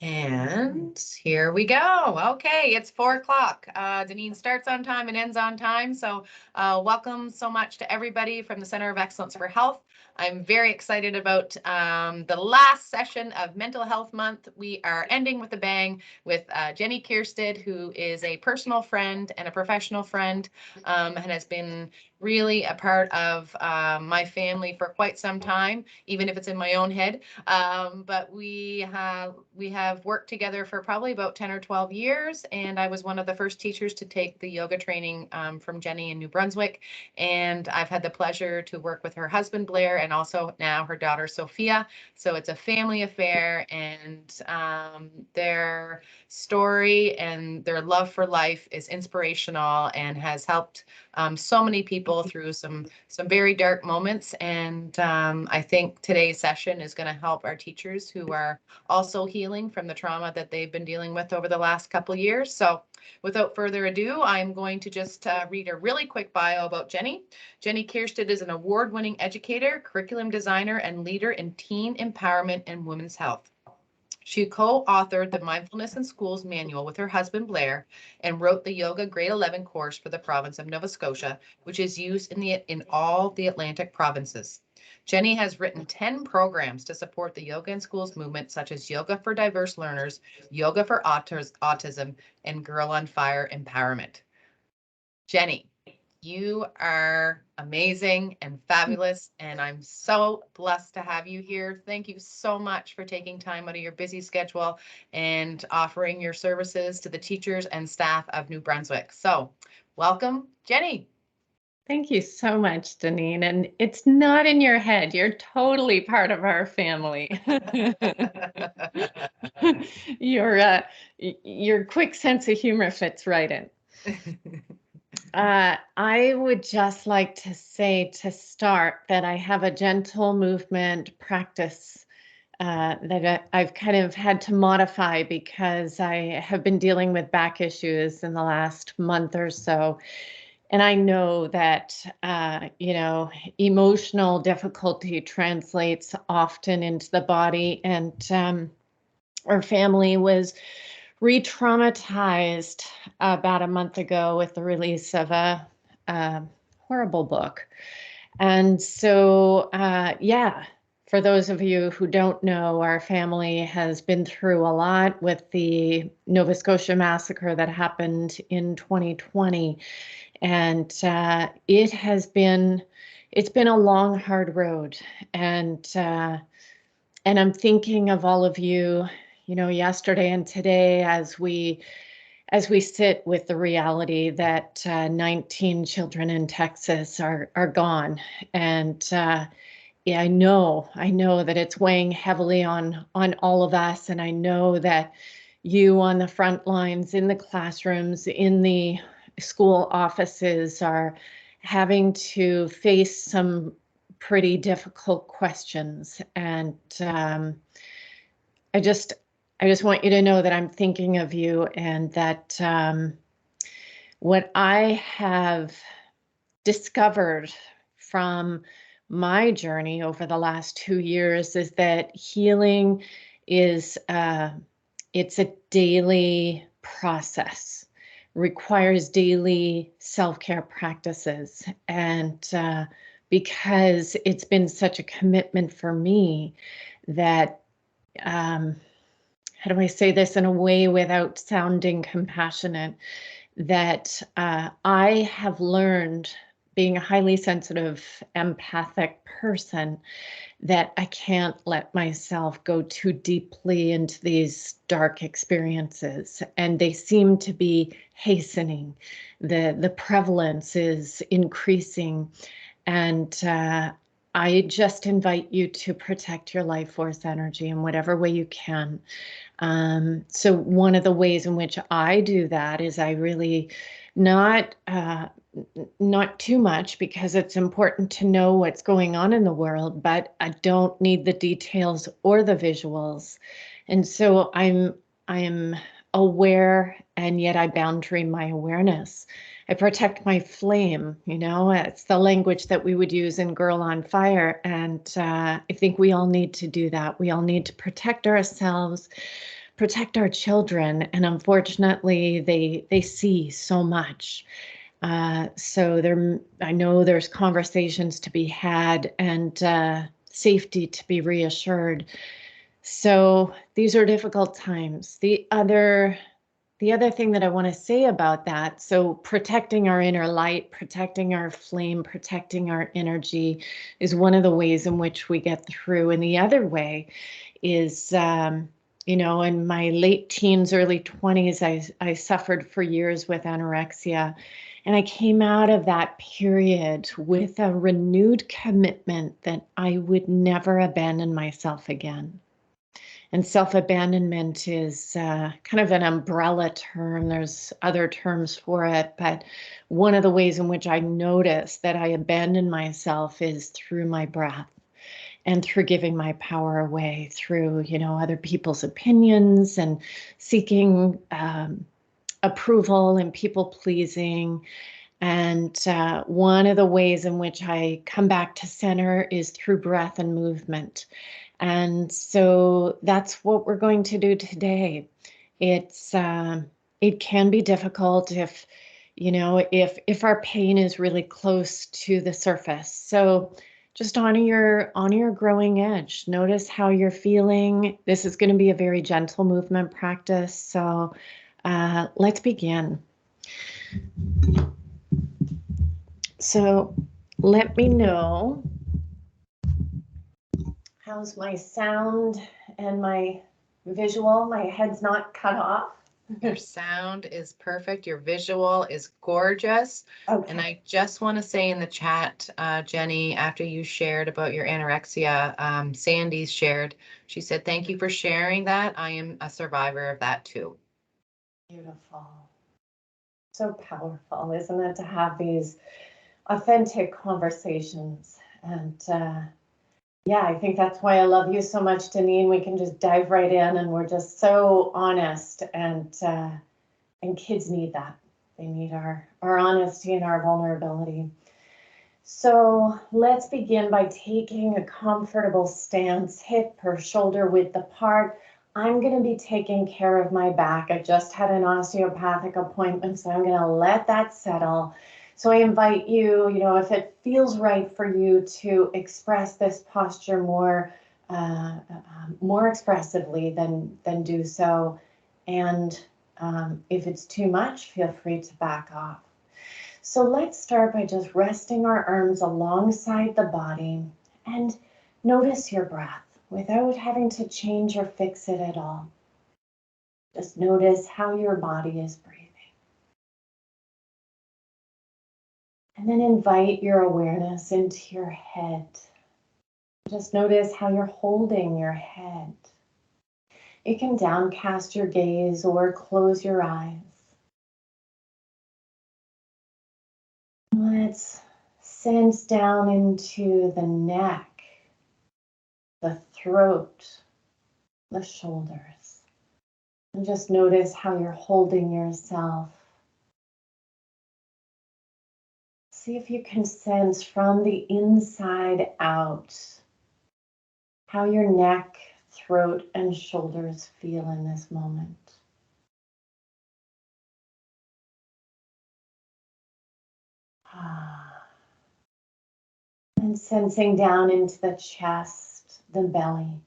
And here we go. Okay, it's 4 o'clock. Deneen starts on time and ends on time. So welcome so much to everybody from the Center of Excellence for Health. I'm very excited about the last session of Mental Health Month. We are ending with a bang with Jenny Kierstead, who is a personal friend and a professional friend, and has been really a part of my family for quite some time, even if it's in my own head. But we have worked together for probably about 10 or 12 years, and I was one of the first teachers to take the yoga training from Jenny in New Brunswick. And I've had the pleasure to work with her husband, Blair, and also now her daughter, Sophia. So it's a family affair, and their story and their love for life is inspirational and has helped so many people through some very dark moments. And I think today's session is going to help our teachers who are also healing from the trauma that they've been dealing with over the last couple of years. So without further ado, I'm going to just read a really quick bio about Jenny. Jenny Kierstead is an award-winning educator, curriculum designer, and leader in teen empowerment and women's health. She co-authored the Mindfulness in Schools manual with her husband, Blair, and wrote the Yoga Grade 11 course for the province of Nova Scotia, which is used in all the Atlantic provinces. Jenny has written 10 programs to support the Yoga in Schools movement, such as Yoga for Diverse Learners, Yoga for Autism, and Girl on Fire Empowerment. Jenny, you are amazing and fabulous, and I'm so blessed to have you here. Thank you so much for taking time out of your busy schedule and offering your services to the teachers and staff of New Brunswick. So welcome, Jenny. Thank you so much, Deneen. And it's not in your head. You're totally part of our family. Your quick sense of humor fits right in. I would just like to say to start that I have a gentle movement practice that I've kind of had to modify because I have been dealing with back issues in the last month or so. And I know that, emotional difficulty translates often into the body. And our family was re-traumatized about a month ago with the release of a horrible book. And so, for those of you who don't know, our family has been through a lot with the Nova Scotia massacre that happened in 2020. And it's been a long, hard road. And I'm thinking of all of you, yesterday and today as we sit with the reality that 19 children in Texas are gone. And I know that it's weighing heavily on all of us. And I know that you on the front lines, in the classrooms, in the school offices are having to face some pretty difficult questions. And I just want you to know that I'm thinking of you, and that what I have discovered from my journey over the last 2 years is that healing is it's a daily process, requires daily self-care practices. And because it's been such a commitment for me that, how do I say this in a way without sounding compassionate, that I have learned, being a highly sensitive, empathic person, that I can't let myself go too deeply into these dark experiences. And they seem to be hastening. The prevalence is increasing. And I just invite you to protect your life force energy in whatever way you can. So one of the ways in which I do that is I really not too much, because it's important to know what's going on in the world, but I don't need the details or the visuals. And so I'm aware, and yet I boundary my awareness. I protect my flame, it's the language that we would use in Girl on Fire. And I think we all need to do that. We all need to protect ourselves, protect our children. And unfortunately, they see so much. So I know there's conversations to be had and safety to be reassured. So these are difficult times. The other thing that I want to say about that, so protecting our inner light, protecting our flame, protecting our energy is one of the ways in which we get through. And the other way is, in my late teens, early 20s, I suffered for years with anorexia. And I came out of that period with a renewed commitment that I would never abandon myself again. And self-abandonment is kind of an umbrella term. There's other terms for it, but one of the ways in which I notice that I abandon myself is through my breath and through giving my power away through, other people's opinions and seeking approval and people pleasing. And one of the ways in which I come back to center is through breath and movement. And so that's what we're going to do today. It can be difficult if our pain is really close to the surface. So just honor your growing edge. Notice how you're feeling. This is going to be a very gentle movement practice. So let's begin. So let me know. How's my sound and my visual? My head's not cut off. Your sound is perfect. Your visual is gorgeous. Okay. And I just want to say in the chat, Jenny, after you shared about your anorexia, Sandy's shared, she said, thank you for sharing that. I am a survivor of that too. Beautiful. So powerful, isn't it, to have these authentic conversations? And yeah, I think that's why I love you so much, Deneen. We can just dive right in, and we're just so honest, and kids need that. They need our honesty and our vulnerability. So let's begin by taking a comfortable stance, hip or shoulder width apart. I'm going to be taking care of my back. I just had an osteopathic appointment, so I'm going to let that settle. So I invite you, if it feels right for you, to express this posture more expressively, then do so. And if it's too much, feel free to back off. So let's start by just resting our arms alongside the body and notice your breath without having to change or fix it at all. Just notice how your body is breathing. And then invite your awareness into your head. Just notice how you're holding your head. You can downcast your gaze or close your eyes. Let's sense down into the neck, the throat, the shoulders. And just notice how you're holding yourself. See if you can sense from the inside out how your neck, throat, and shoulders feel in this moment. And sensing down into the chest, the belly.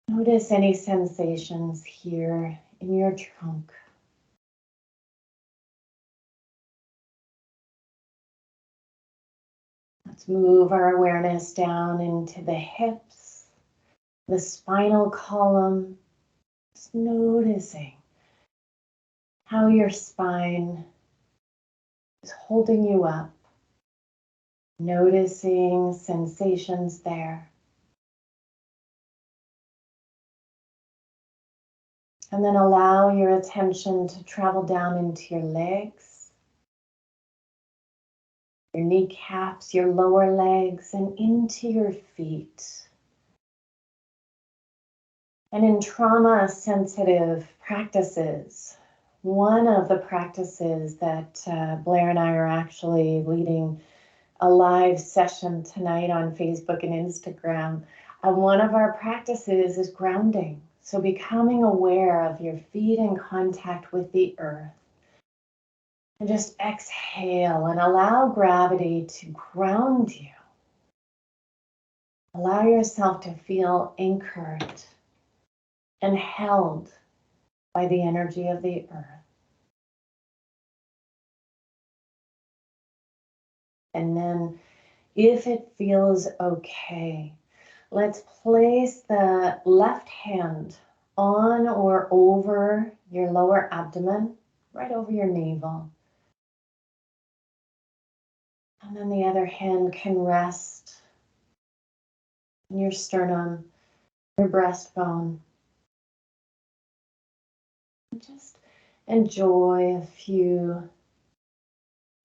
Notice any sensations here in your trunk. Let's move our awareness down into the hips, the spinal column. Just noticing how your spine is holding you up. Noticing sensations there. And then allow your attention to travel down into your legs, your kneecaps, your lower legs, and into your feet. And in trauma-sensitive practices, one of the practices that Blair and I are actually leading a live session tonight on Facebook and Instagram, And one of our practices is grounding. So becoming aware of your feet in contact with the earth. And just exhale and allow gravity to ground you. Allow yourself to feel anchored and held by the energy of the earth. And then, if it feels okay, let's place the left hand on or over your lower abdomen, right over your navel. And then the other hand can rest in your sternum, your breastbone. And just enjoy a few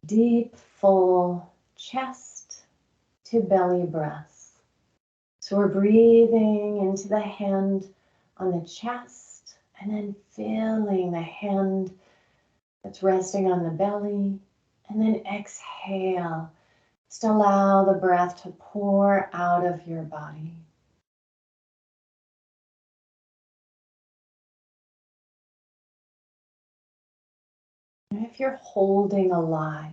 deep, full chest to belly breaths. So we're breathing into the hand on the chest and then feeling the hand that's resting on the belly. And then exhale. Just allow the breath to pour out of your body. And if you're holding a lot,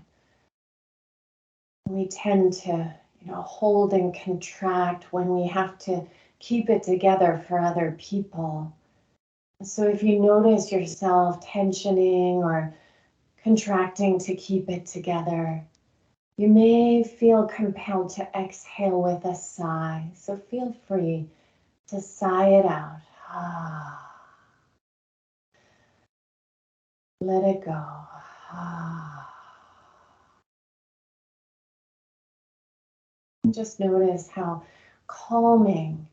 we tend to, hold and contract when we have to keep it together for other people. So if you notice yourself tensioning or contracting to keep it together, you may feel compelled to exhale with a sigh. So feel free to sigh it out. Let it go. And just notice how calming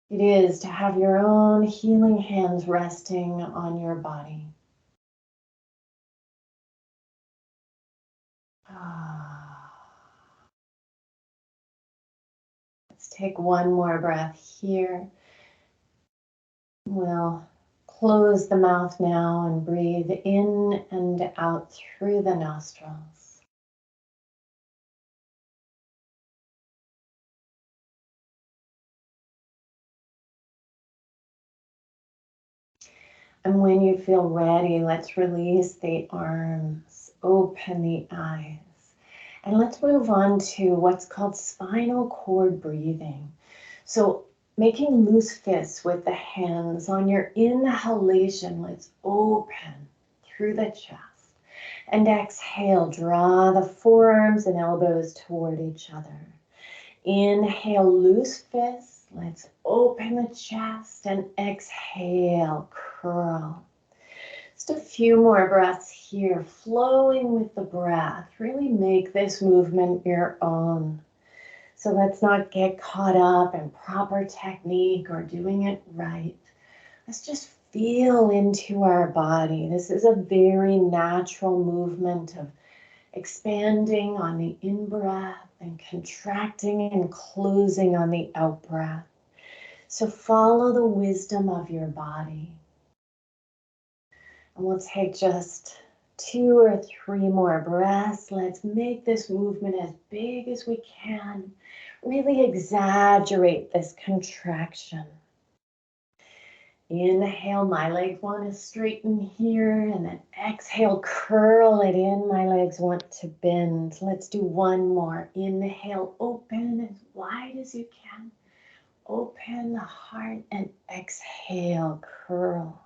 it is to have your own healing hands resting on your body. Let's take one more breath here. We'll close the mouth now and breathe in and out through the nostrils. And when you feel ready, let's release the arms, open the eyes. And let's move on to what's called spinal cord breathing. So making loose fists with the hands on your inhalation, let's open through the chest. And exhale, draw the forearms and elbows toward each other. Inhale, loose fists. Let's open the chest and exhale, curl. Just a few more breaths here, flowing with the breath. Really make this movement your own. So let's not get caught up in proper technique or doing it right. Let's just feel into our body. This is a very natural movement of expanding on the in-breath and contracting and closing on the out-breath. So follow the wisdom of your body. And we'll take just 2 or 3 more breaths. Let's make this movement as big as we can. Really exaggerate this contraction. Inhale, my legs want to straighten here, and then exhale, curl it in. My legs want to bend. Let's do one more. Inhale, open as wide as you can. Open the heart and exhale, curl.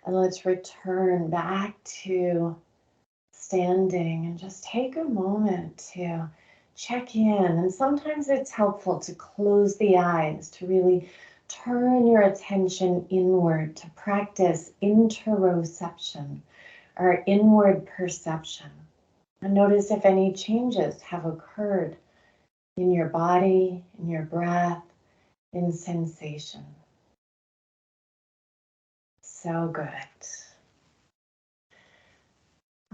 And let's return back to standing and just take a moment to check in. And sometimes it's helpful to close the eyes, to really turn your attention inward, to practice interoception or inward perception. And notice if any changes have occurred in your body, in your breath, in sensation. So good.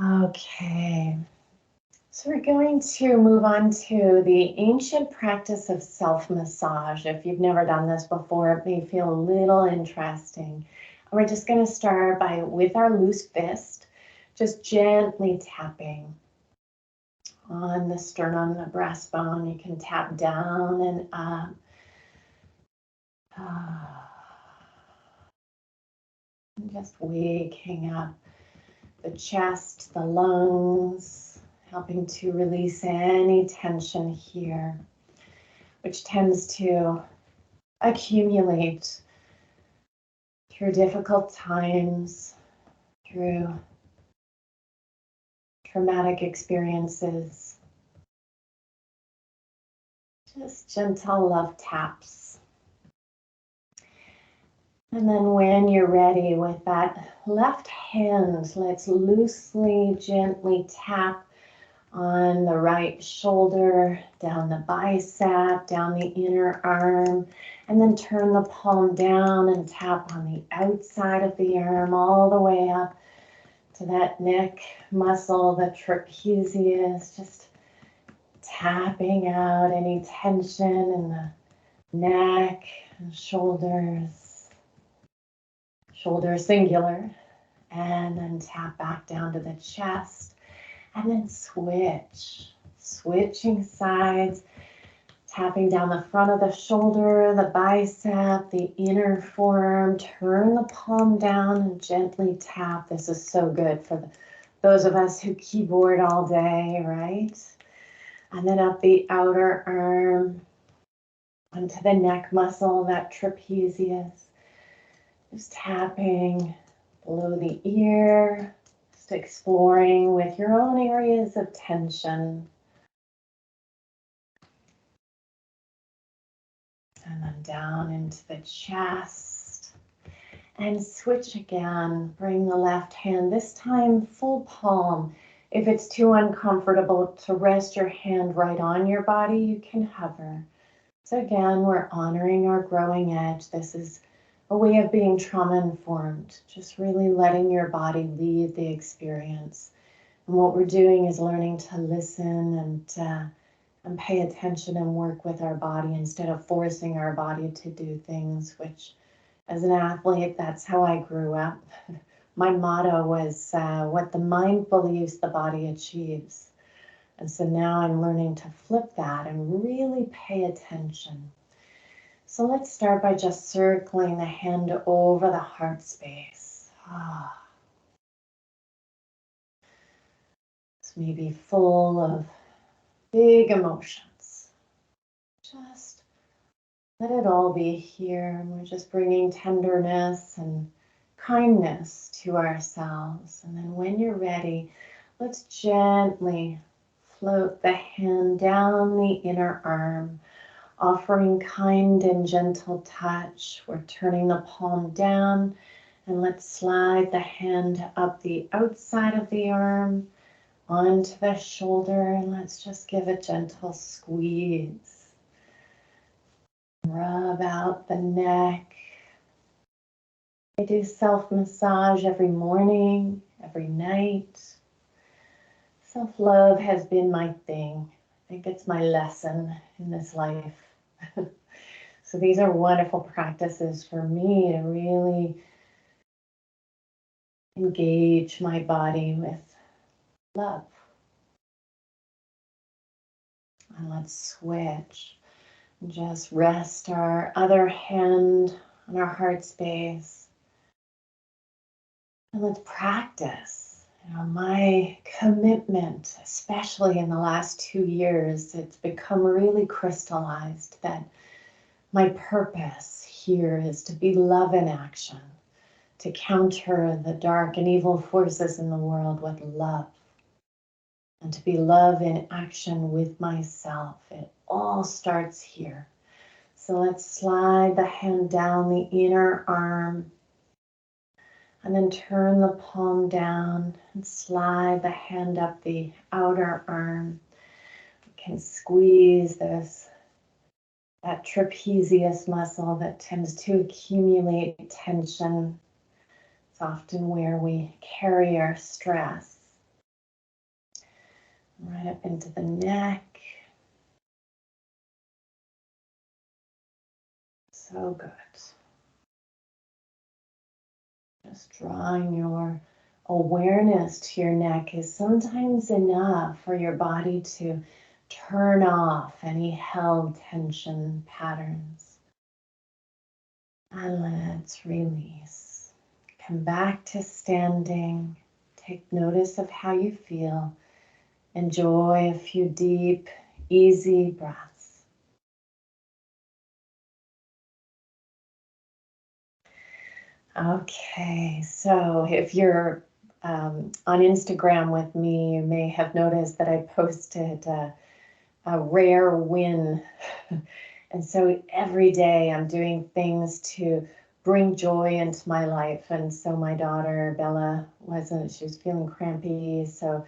Okay. So we're going to move on to the ancient practice of self-massage. If you've never done this before, it may feel a little interesting. We're just going to start with our loose fist, just gently tapping on the sternum, the breastbone. You can tap down and up. And just waking up the chest, the lungs, helping to release any tension here, which tends to accumulate through difficult times, through traumatic experiences. Just gentle love taps. And then when you're ready with that left hand, let's loosely, gently tap on the right shoulder, down the bicep, down the inner arm, and then turn the palm down and tap on the outside of the arm all the way up to that neck muscle, the trapezius, just tapping out any tension in the neck and shoulders, shoulder singular, and then tap back down to the chest. And then switching sides, tapping down the front of the shoulder, the bicep, the inner forearm. Turn the palm down and gently tap. This is so good for those of us who keyboard all day, right? And then up the outer arm, onto the neck muscle, that trapezius. Just tapping below the ear. Just exploring with your own areas of tension. And then down into the chest. And switch again. Bring the left hand, this time full palm. If it's too uncomfortable to rest your hand right on your body, you can hover. So again, we're honoring our growing edge. This is a way of being trauma informed, just really letting your body lead the experience. And what we're doing is learning to listen and pay attention and work with our body instead of forcing our body to do things, which as an athlete, that's how I grew up. My motto was, what the mind believes, the body achieves. And so now I'm learning to flip that and really pay attention. So let's start by just circling the hand over the heart space. It's maybe full of big emotions. Just let it all be here. And we're just bringing tenderness and kindness to ourselves. And then when you're ready, let's gently float the hand down the inner arm, offering kind and gentle touch. We're turning the palm down, and let's slide the hand up the outside of the arm onto the shoulder, and let's just give a gentle squeeze. Rub out the neck. I do self-massage every morning, every night. Self-love has been my thing. I think it's my lesson in this life. So these are wonderful practices for me to really engage my body with love. And let's switch. Just rest our other hand on our heart space. And let's practice. My commitment, especially in the last 2 years, it's become really crystallized that my purpose here is to be love in action, to counter the dark and evil forces in the world with love, and to be love in action with myself. It all starts here. So let's slide the hand down the inner arm, and then turn the palm down and slide the hand up the outer arm. We can squeeze that trapezius muscle that tends to accumulate tension. It's often where we carry our stress. Right up into the neck. So good. Just drawing your awareness to your neck is sometimes enough for your body to turn off any held tension patterns. And let's release. Come back to standing. Take notice of how you feel. Enjoy a few deep, easy breaths. Okay, so if you're on Instagram with me, you may have noticed that I posted a rare win. And so every day I'm doing things to bring joy into my life. And so my daughter Bella she was feeling crampy. So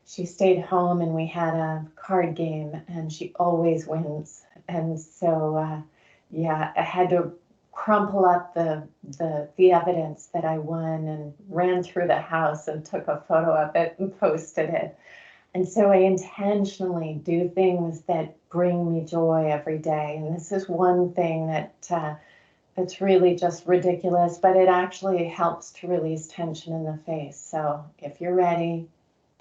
she stayed home and we had a card game and she always wins. And so, yeah, I had to crumple up the evidence that I won and ran through the house and took a photo of it and posted it. And so I intentionally do things that bring me joy every day. And this is one thing that's really just ridiculous, but it actually helps to release tension in the face. So if you're ready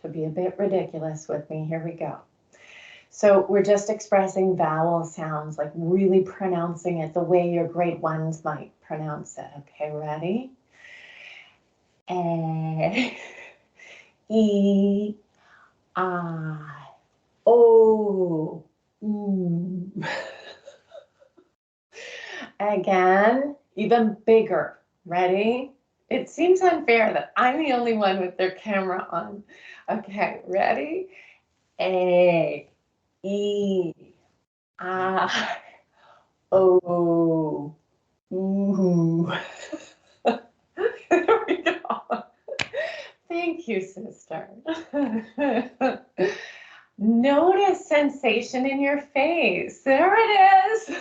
to be a bit ridiculous with me, here we go. So we're just expressing vowel sounds, like really pronouncing it the way your grade ones might pronounce it. Okay, ready? A, E, I, O, Again, even bigger. Ready? It seems unfair that I'm the only one with their camera on. Okay, ready? A, E, I, O, ooh. There we go. Thank you, sister. Notice sensation in your face. There it is.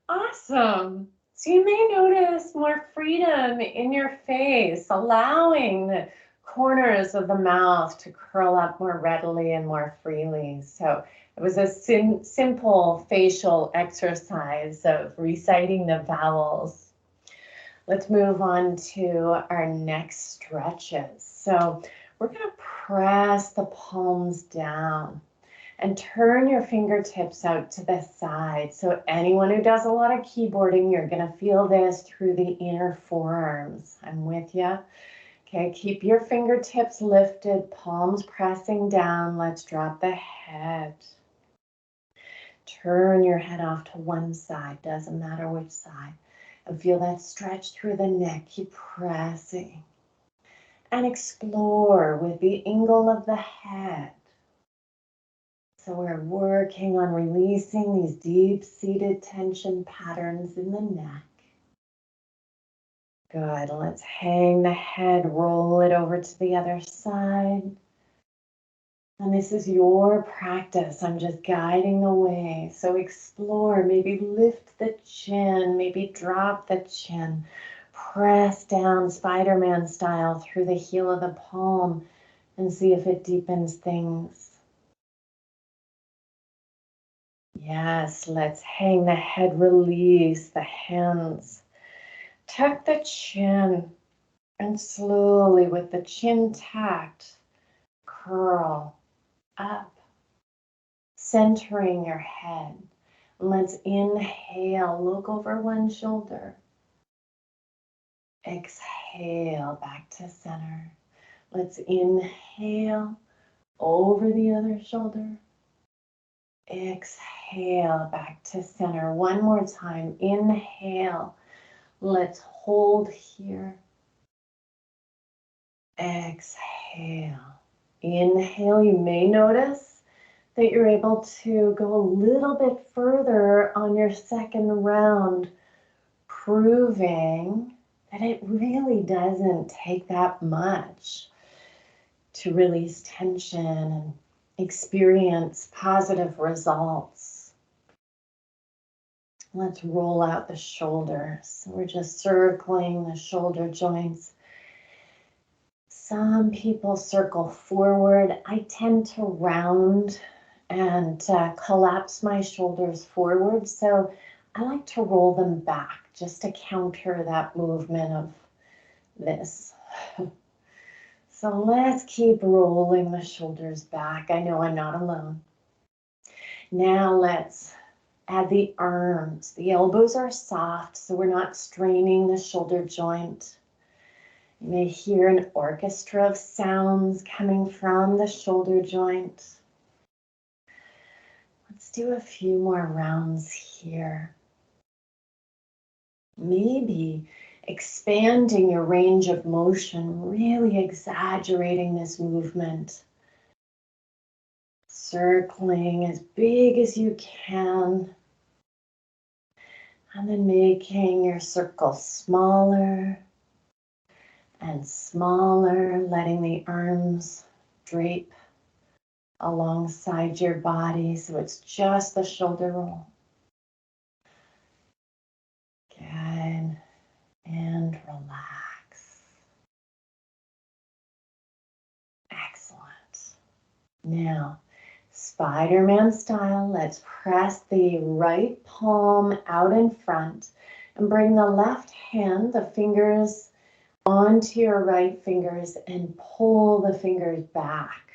Awesome. So you may notice more freedom in your face, allowing the corners of the mouth to curl up more readily and more freely. So it was a simple facial exercise of reciting the vowels. Let's move on to our next stretches. So we're going to press the palms down and turn your fingertips out to the side. So anyone who does a lot of keyboarding, you're going to feel this through the inner forearms. I'm with you. Okay, keep your fingertips lifted, palms pressing down. Let's drop the head. Turn your head off to one side, doesn't matter which side. And feel that stretch through the neck. Keep pressing. And explore with the angle of the head. So we're working on releasing these deep-seated tension patterns in the neck. Good. Let's hang the head, roll it over to the other side. And this is your practice. I'm just guiding the way. So explore, maybe lift the chin, maybe drop the chin. Press down Spider-Man style through the heel of the palm and see if it deepens things. Yes, let's hang the head, release the hands. Tuck the chin and slowly with the chin tucked, curl up, centering your head. Let's inhale, look over one shoulder. Exhale, back to center. Let's inhale over the other shoulder. Exhale, back to center. One more time. Inhale. Let's hold here. Exhale. Inhale. You may notice that you're able to go a little bit further on your second round, proving that it really doesn't take that much to release tension and experience positive results. Let's roll out the shoulders. So we're just circling the shoulder joints. Some people circle forward. I tend to round and collapse my shoulders forward. So I like to roll them back just to counter that movement of this. So let's keep rolling the shoulders back. I know I'm not alone. Now let's add the arms. The elbows are soft, so we're not straining the shoulder joint. You may hear an orchestra of sounds coming from the shoulder joint. Let's do a few more rounds here. Maybe expanding your range of motion, really exaggerating this movement. Circling as big as you can. And then making your circle smaller and smaller, letting the arms drape alongside your body so it's just the shoulder roll. Good. And relax. Excellent. Now, Spider-Man style, let's press the right palm out in front and bring the left hand, the fingers onto your right fingers and pull the fingers back.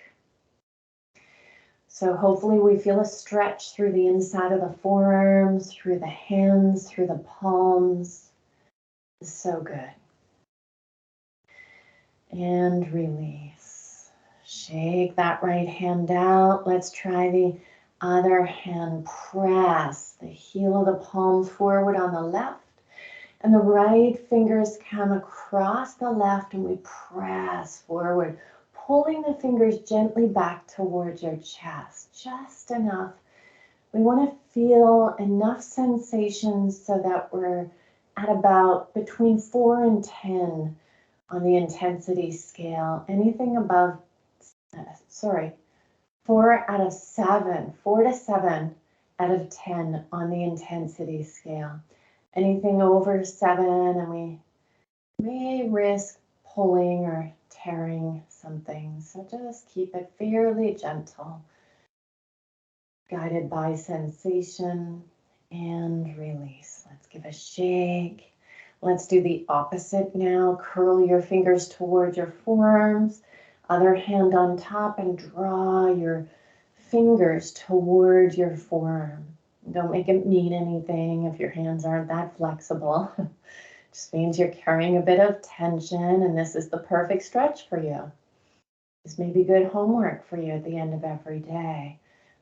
So hopefully we feel a stretch through the inside of the forearms, through the hands, through the palms. So good. And release. Shake that right hand out. Let's try the other hand. Press the heel of the palm forward on the left. And the right fingers come across the left and we press forward, pulling the fingers gently back towards your chest, just enough. We want to feel enough sensations so that we're at about between 4 and 10 on the intensity scale. Anything above, 4 out of 7, 4 to 7 out of 10 on the intensity scale. Anything over 7 and we may risk pulling or tearing something. So just keep it fairly gentle, guided by sensation and release. Let's give a shake. Let's do the opposite now. Curl your fingers towards your forearms, other hand on top, and draw your fingers toward your forearm. Don't make it mean anything if your hands aren't that flexible. Just means you're carrying a bit of tension and this is the perfect stretch for you. This may be good homework for you at the end of every day.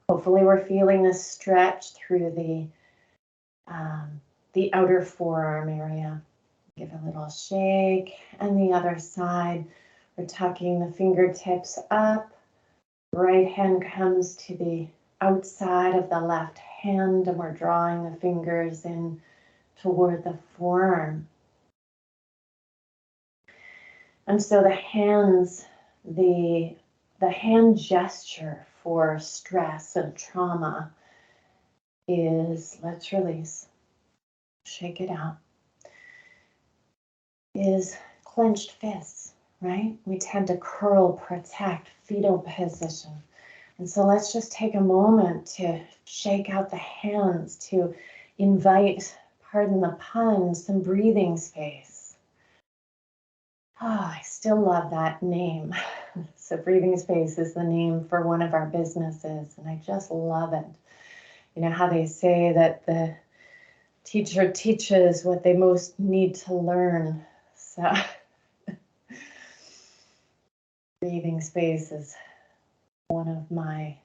Hopefully we're feeling this stretch through the outer forearm area. Give a little shake. And the other side, we're tucking the fingertips up. Right hand comes to the outside of the left hand and we're drawing the fingers in toward the forearm. And so the hands, the hand gesture for stress and trauma is, let's release, shake it out, is clenched fists, right? We tend to curl, protect, fetal position. And so let's just take a moment to shake out the hands, to invite, pardon the pun, some breathing space. Oh, I still love that name. So breathing space is the name for one of our businesses, and I just love it. You know how they say that the teacher teaches what they most need to learn. So breathing space is one of my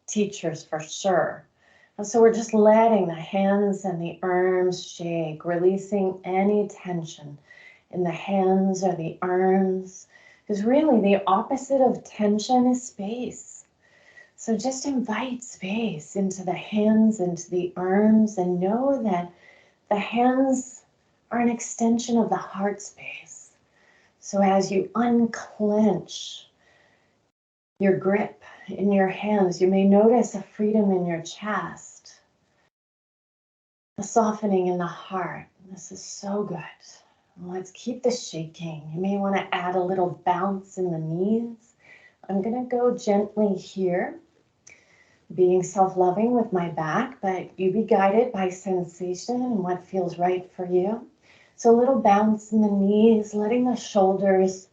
teachers for sure. And so we're just letting the hands and the arms shake, releasing any tension in the hands or the arms, because really the opposite of tension is space. So just invite space into the hands, into the arms, and know that the hands are an extension of the heart space. So as you unclench your grip in your hands, you may notice a freedom in your chest, a softening in the heart. This is so good. Let's keep the shaking. You may want to add a little bounce in the knees. I'm going to go gently here, being self-loving with my back, but you be guided by sensation and what feels right for you. So a little bounce in the knees, letting the shoulders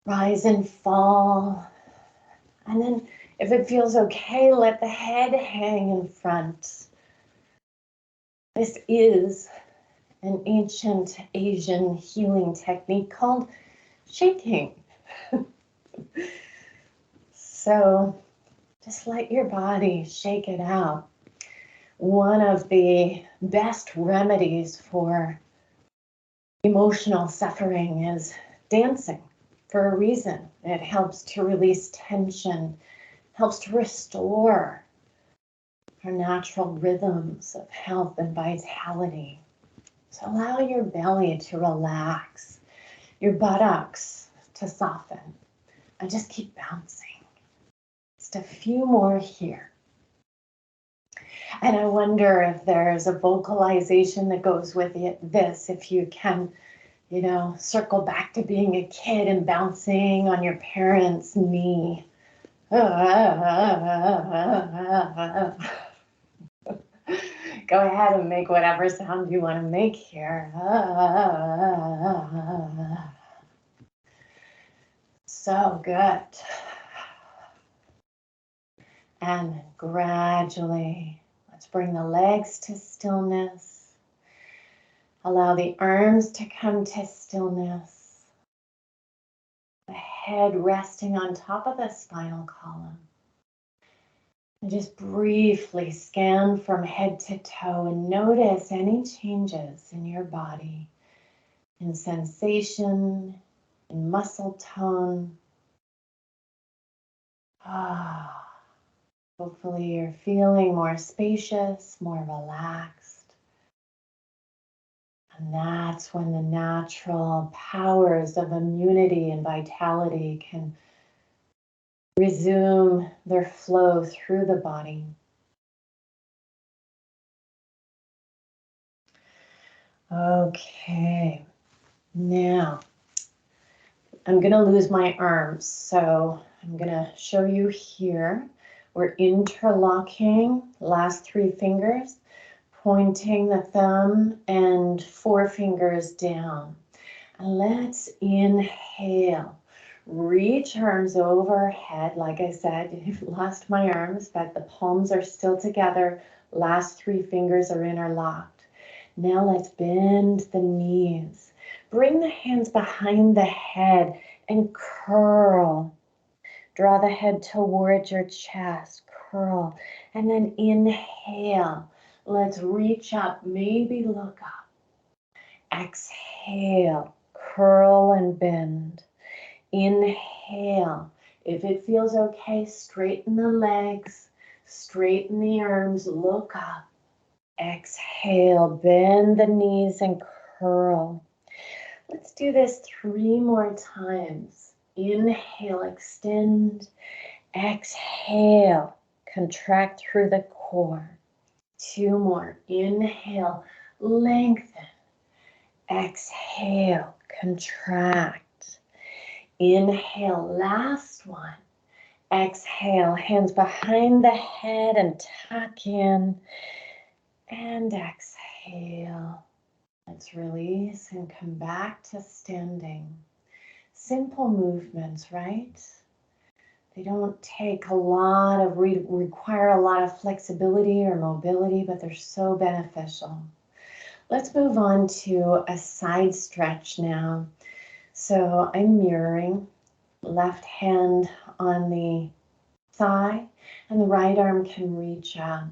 rise and fall. And then if it feels okay, let the head hang in front. This is an ancient Asian healing technique called shaking. So just let your body shake it out. One of the best remedies for emotional suffering is dancing for a reason. It helps to release tension, helps to restore our natural rhythms of health and vitality. So allow your belly to relax, your buttocks to soften, and just keep bouncing. Just a few more here. And I wonder if there's a vocalization that goes with this, if you can, circle back to being a kid and bouncing on your parents' knee. Go ahead and make whatever sound you want to make here. So good. And gradually, let's bring the legs to stillness. Allow the arms to come to stillness. The head resting on top of the spinal column. And just briefly scan from head to toe and notice any changes in your body, in sensation, in muscle tone. Hopefully you're feeling more spacious, more relaxed. And that's when the natural powers of immunity and vitality can resume their flow through the body. Okay, now I'm going to lose my arms, so I'm going to show you here. We're interlocking last 3 fingers, pointing the thumb and 4 fingers down. And let's inhale. Reach arms overhead. Like I said, I've lost my arms, but the palms are still together. Last 3 fingers are interlocked. Now let's bend the knees. Bring the hands behind the head and curl. Draw the head towards your chest. Curl. And then inhale. Let's reach up. Maybe look up. Exhale. Curl and bend. Inhale. If it feels okay, straighten the legs, straighten the arms, look up. Exhale, bend the knees and curl. Let's do this 3 more times. Inhale, extend. Exhale, contract through the core. 2 more. Inhale, lengthen. Exhale, contract. Inhale, last one. Exhale, hands behind the head and tuck in. And exhale. Let's release and come back to standing. Simple movements, right? They don't take a lot of, require a lot of flexibility or mobility, but they're so beneficial. Let's move on to a side stretch now. So I'm mirroring, left hand on the thigh, and the right arm can reach up.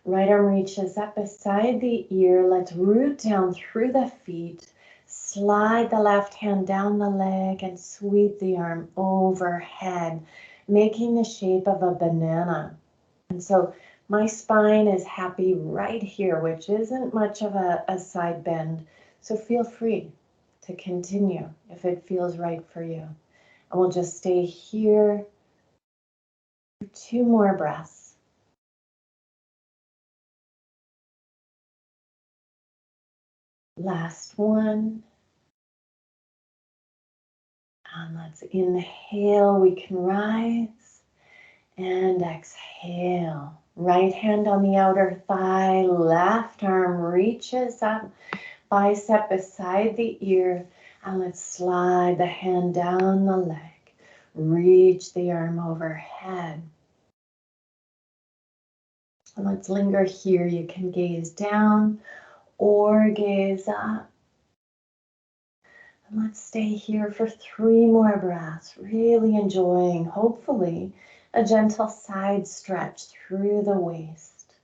Right arm reaches up beside the ear. Let's root down through the feet. Slide the left hand down the leg and sweep the arm overhead, making the shape of a banana. And so my spine is happy right here, which isn't much of a side bend. So feel free to continue if it feels right for you. And we'll just stay here for 2 more breaths. Last one. And let's inhale, we can rise. And exhale. Right hand on the outer thigh, left arm reaches up. bicep beside the ear, and let's slide the hand down the leg. Reach the arm overhead. And let's linger here. You can gaze down or gaze up. And let's stay here for 3 more breaths, really enjoying, hopefully, a gentle side stretch through the waist.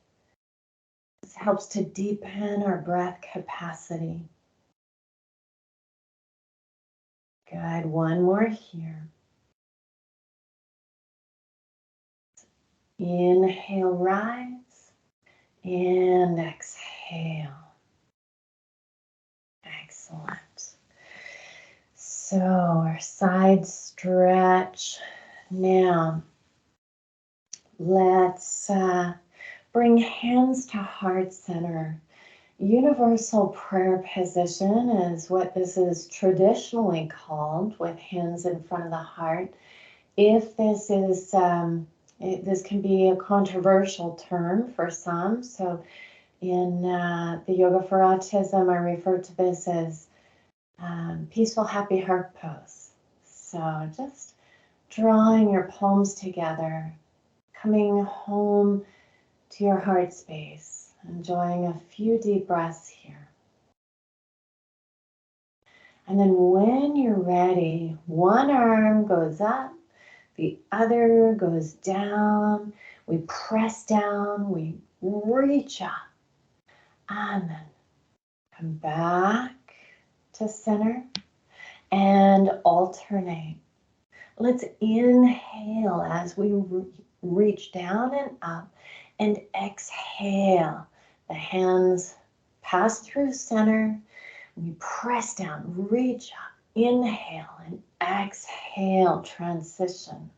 This helps to deepen our breath capacity. Good, 1 more here. Inhale, rise, and exhale. Excellent. So our side stretch. Now, let's bring hands to heart center. Universal prayer position is what this is traditionally called, with hands in front of the heart. If this is, this can be a controversial term for some. So in the Yoga for Autism, I refer to this as peaceful, happy heart pose. So just drawing your palms together, coming home to your heart space, enjoying a few deep breaths here. And then when you're ready, one arm goes up, the other goes down. We press down, we reach up, and then come back to center and alternate. Let's inhale as we reach down and up, and exhale. The hands pass through center. We press down, reach up, inhale, and exhale, transition.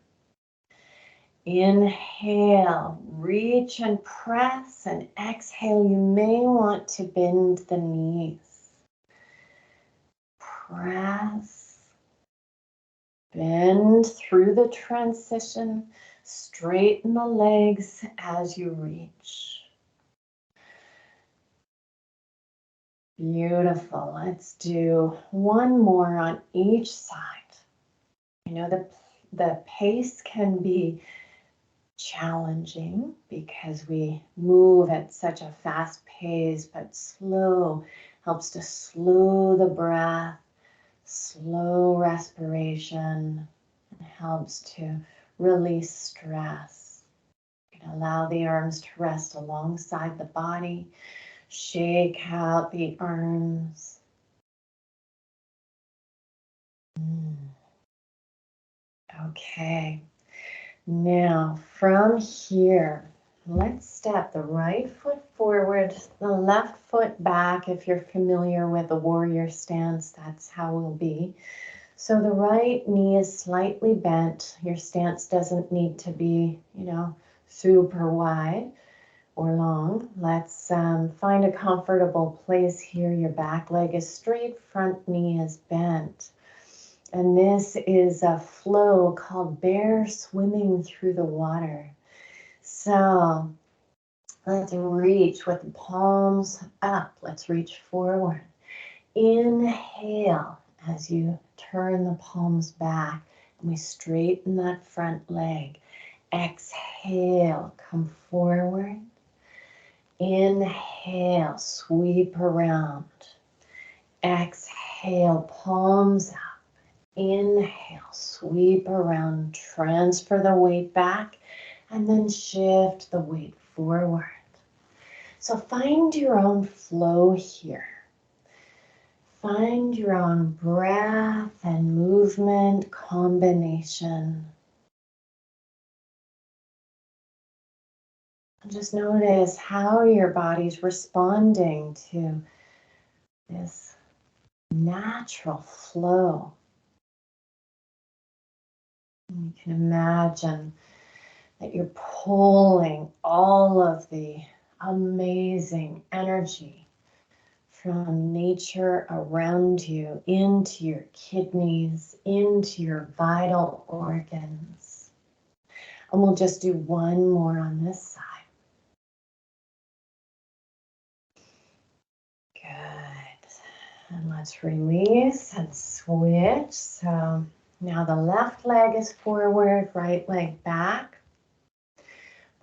Inhale, reach and press, and exhale, you may want to bend the knees. Press, bend through the transition, straighten the legs as you reach. Beautiful. Let's do 1 more on each side. You know, the pace can be challenging because we move at such a fast pace, but slow helps to slow the breath, slow respiration, and helps to release stress. You can allow the arms to rest alongside the body. Shake out the arms. Okay. Now, from here, let's step the right foot forward, the left foot back. If you're familiar with the warrior stance, that's how we'll be. So the right knee is slightly bent. Your stance doesn't need to be, super wide or long. Let's find a comfortable place here. Your back leg is straight, front knee is bent. And this is a flow called bear swimming through the water. So let's reach with the palms up. Let's reach forward. Inhale as you turn the palms back and we straighten that front leg. Exhale, come forward. Inhale, sweep around. Exhale, palms up. Inhale, sweep around, transfer the weight back, and then shift the weight forward. So find your own flow here. Find your own breath and movement combination. And just notice how your body's responding to this natural flow. You can imagine that you're pulling all of the amazing energy from nature around you into your kidneys, into your vital organs. And we'll just do 1 more on this side. Good. And let's release and switch. So now the left leg is forward, right leg back.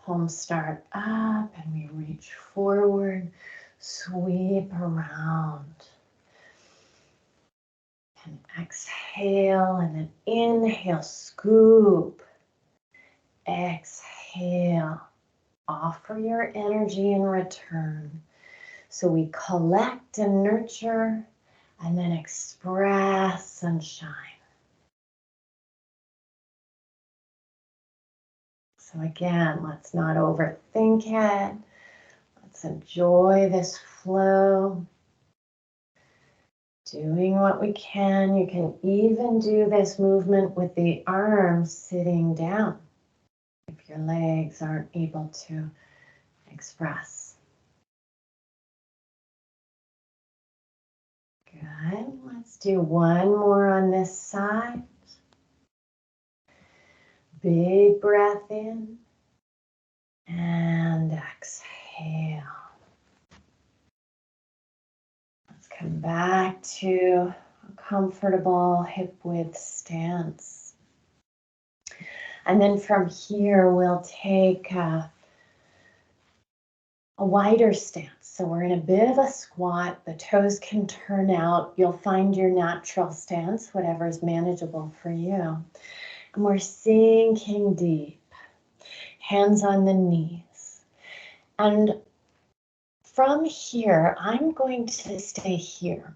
Palms start up and we reach forward, sweep around. And exhale and then inhale, scoop. Exhale, offer your energy in return. So we collect and nurture and then express and shine. So again, let's not overthink it. Let's enjoy this flow. Doing what we can. You can even do this movement with the arms sitting down if your legs aren't able to express. Good. Let's do one more on this side. Big breath in and exhale. Let's come back to a comfortable hip width stance. And then from here, we'll take a wider stance. So we're in a bit of a squat. The toes can turn out. You'll find your natural stance, whatever is manageable for you. And we're sinking deep. Hands on the knees. And from here, I'm going to stay here.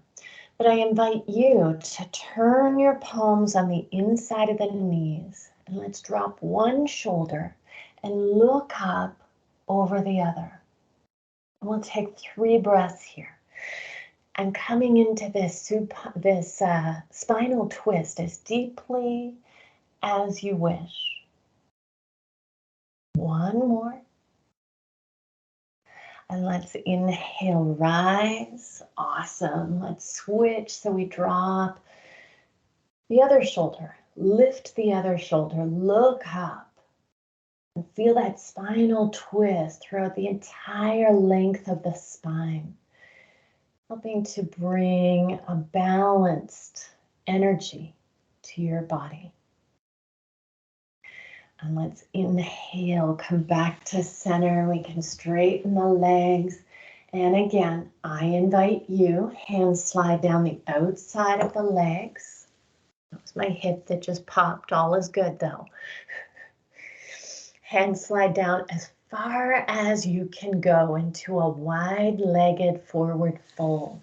But I invite you to turn your palms on the inside of the knees. And let's drop one shoulder and look up over the other. We'll take 3 breaths here. And coming into this spinal twist as deeply as you wish. One more. And let's inhale, rise. Awesome. Let's switch so we drop the other shoulder. Lift the other shoulder. Look up. And feel that spinal twist throughout the entire length of the spine. Helping to bring a balanced energy to your body. And let's inhale, come back to center. We can straighten the legs. And again, I invite you, hands slide down the outside of the legs. That was my hip that just popped. All is good though. Hands slide down as far as you can go into a wide-legged forward fold.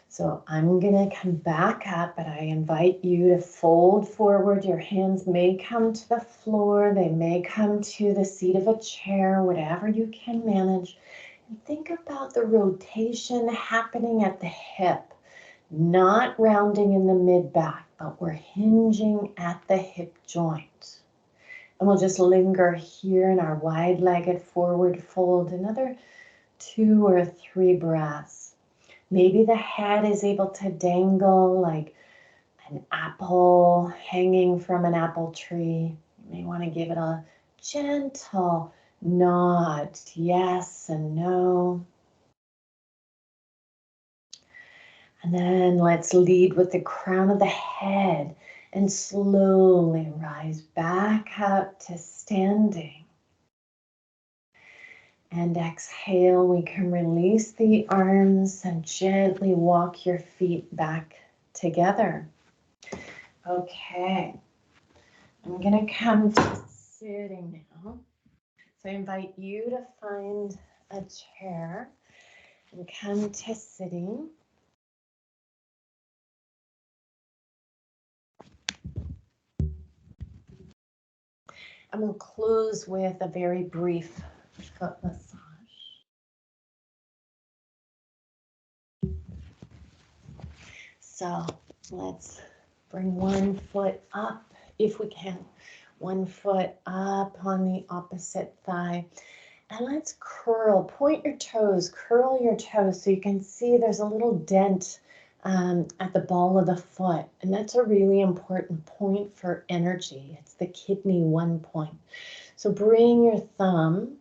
So I'm gonna come back up, but I invite you to fold forward. Your hands may come to the floor. They may come to the seat of a chair, whatever you can manage. And think about the rotation happening at the hip, not rounding in the mid-back, but we're hinging at the hip joint. And we'll just linger here in our wide-legged forward fold. Another 2 or 3 breaths. Maybe the head is able to dangle like an apple hanging from an apple tree. You may want to give it a gentle nod, yes and no. And then let's lead with the crown of the head and slowly rise back up to standing. And exhale, we can release the arms and gently walk your feet back together. Okay, I'm gonna come to sitting now. So I invite you to find a chair and come to sitting. And we'll close with a very brief foot massage. So let's bring one foot up if we can. One foot up on the opposite thigh. And let's curl, point your toes, curl your toes so you can see there's a little dent at the ball of the foot. And that's a really important point for energy. It's the kidney 1 point. So bring your thumb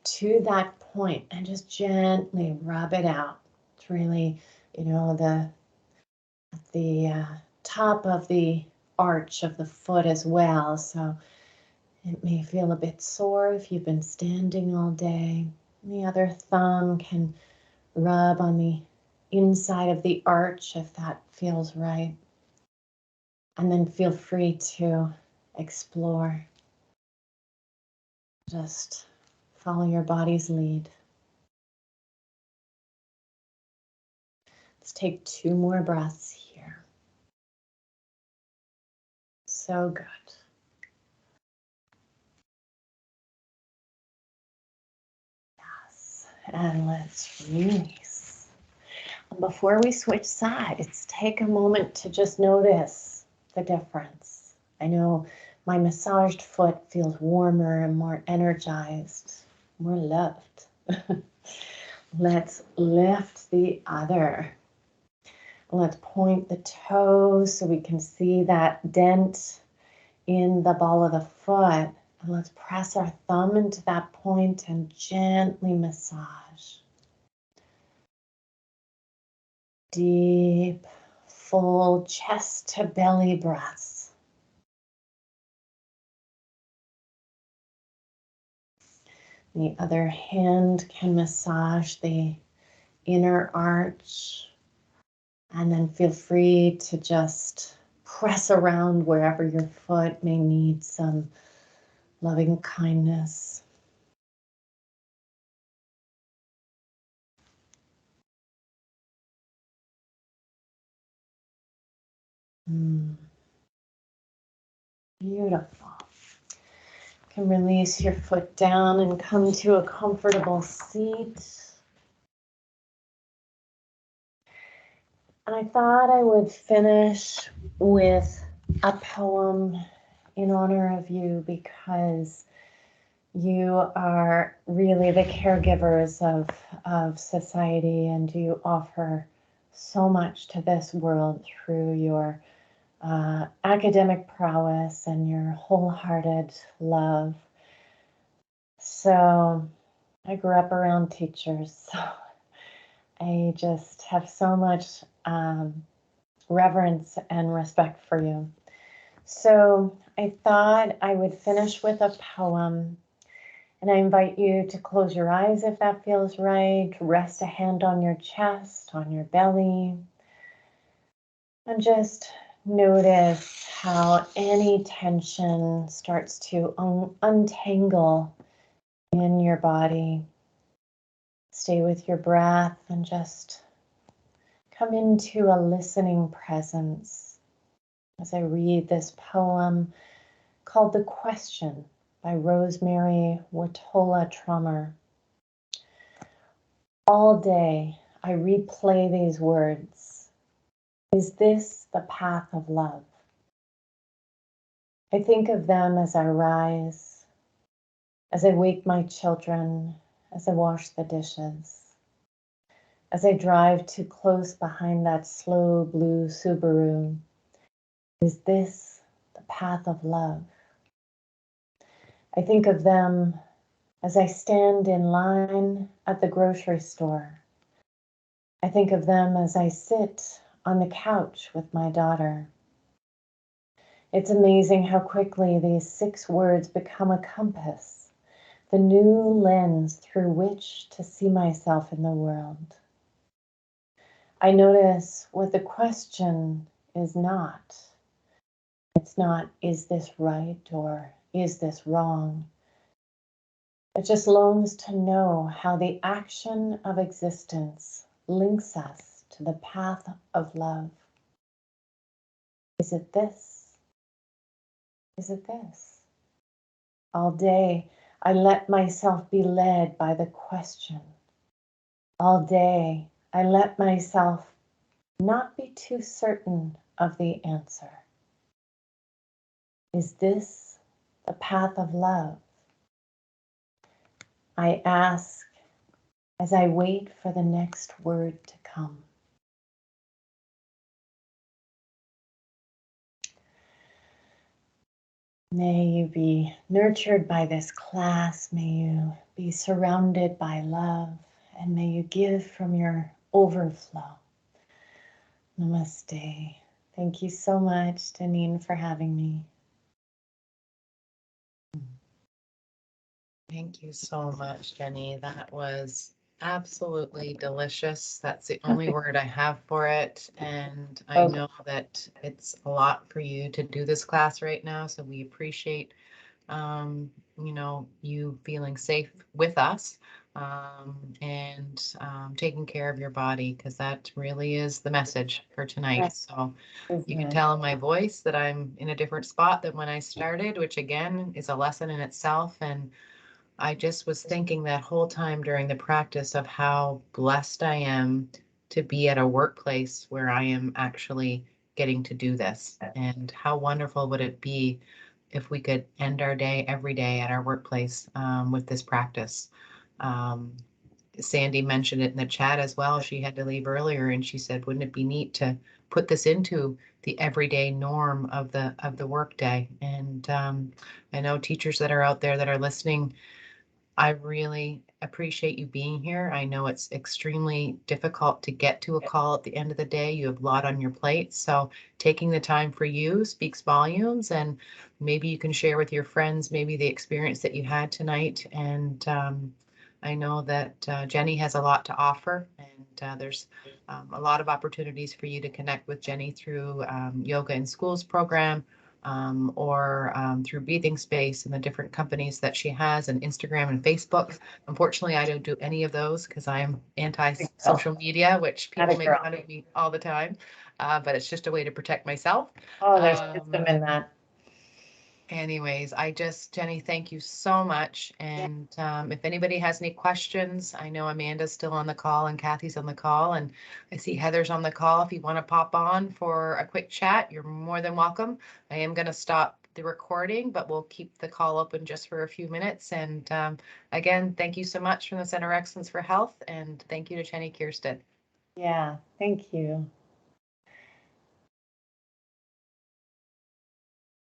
to that point and just gently rub it out. It's really you know, the top of the arch of the foot as well. So it may feel a bit sore if you've been standing all day. The other thumb can rub on the inside of the arch if that feels right. And then feel free to explore. Just follow your body's lead. Let's take 2 more breaths here. So good. Yes. And let's release. Before we switch sides, take a moment to just notice the difference. I know my massaged foot feels warmer and more energized, more loved. Let's lift the other. Let's point the toes so we can see that dent in the ball of the foot. And let's press our thumb into that point and gently massage. Deep, full chest to belly breaths. The other hand can massage the inner arch. And then feel free to just press around wherever your foot may need some loving kindness. Beautiful. You can release your foot down and come to a comfortable seat. And I thought I would finish with a poem in honor of you because you are really the caregivers of society, and you offer so much to this world through your academic prowess and your wholehearted love. So I grew up around teachers, so I just have so much reverence and respect for you. So I thought I would finish with a poem, and I invite you to close your eyes if that feels right, rest a hand on your chest, on your belly, and just notice how any tension starts to untangle in your body. Stay with your breath and just come into a listening presence as I read this poem called The Question by Rosemary Watola Trummer. All day I replay these words. Is this the path of love? I think of them as I rise, as I wake my children, as I wash the dishes, as I drive too close behind that slow blue Subaru. Is this the path of love? I think of them as I stand in line at the grocery store. I think of them as I sit on the couch with my daughter. It's amazing how quickly these 6 words become a compass, the new lens through which to see myself in the world. I notice what the question is not. It's not, is this right or is this wrong? It just longs to know how the action of existence links us to the path of love. Is it this? Is it this? All day, I let myself be led by the question. All day, I let myself not be too certain of the answer. Is this the path of love? I ask as I wait for the next word to come. May you be nurtured by this class. May you be surrounded by love, and may you give from your overflow. Namaste. Thank you so much, Deneen, for having me. Thank you so much, Jenny. That was absolutely delicious. That's the only word I have for it. And I Okay. know that it's a lot for you to do this class right now. So we appreciate, you feeling safe with us, and taking care of your body, because that really is the message for tonight. So you Isn't can it? tell in my voice that I'm in a different spot than when I started, which again is a lesson in itself. And I just was thinking that whole time during the practice of how blessed I am to be at a workplace where I am actually getting to do this. And how wonderful would it be if we could end our day every day at our workplace, with this practice. Um, Sandy mentioned it in the chat as well. She had to leave earlier, and she said, wouldn't it be neat to put this into the everyday norm of the workday? And I know teachers that are out there that are listening, I really appreciate you being here. I know it's extremely difficult to get to a call at the end of the day. You have a lot on your plate. So taking the time for you speaks volumes. And maybe you can share with your friends maybe the experience that you had tonight. And I know that Jenny has a lot to offer. And there's a lot of opportunities for you to connect with Jenny through Yoga in Schools program, or through Breathing Space and the different companies that she has, and Instagram and Facebook. Unfortunately, I don't do any of those because I'm anti-social media, which people make fun of me all the time. But it's just a way to protect myself. Oh, there's wisdom Um, in that. Anyways, Jenny, thank you so much. And if anybody has any questions, I know Amanda's still on the call and Kathy's on the call, and I see Heather's on the call. If you want to pop on for a quick chat, you're more than welcome. I am going to stop the recording, but we'll keep the call open just for a few minutes. And again, thank you so much from the Center of Excellence for Health, and thank you to Jenny Kirsten. Yeah, thank you.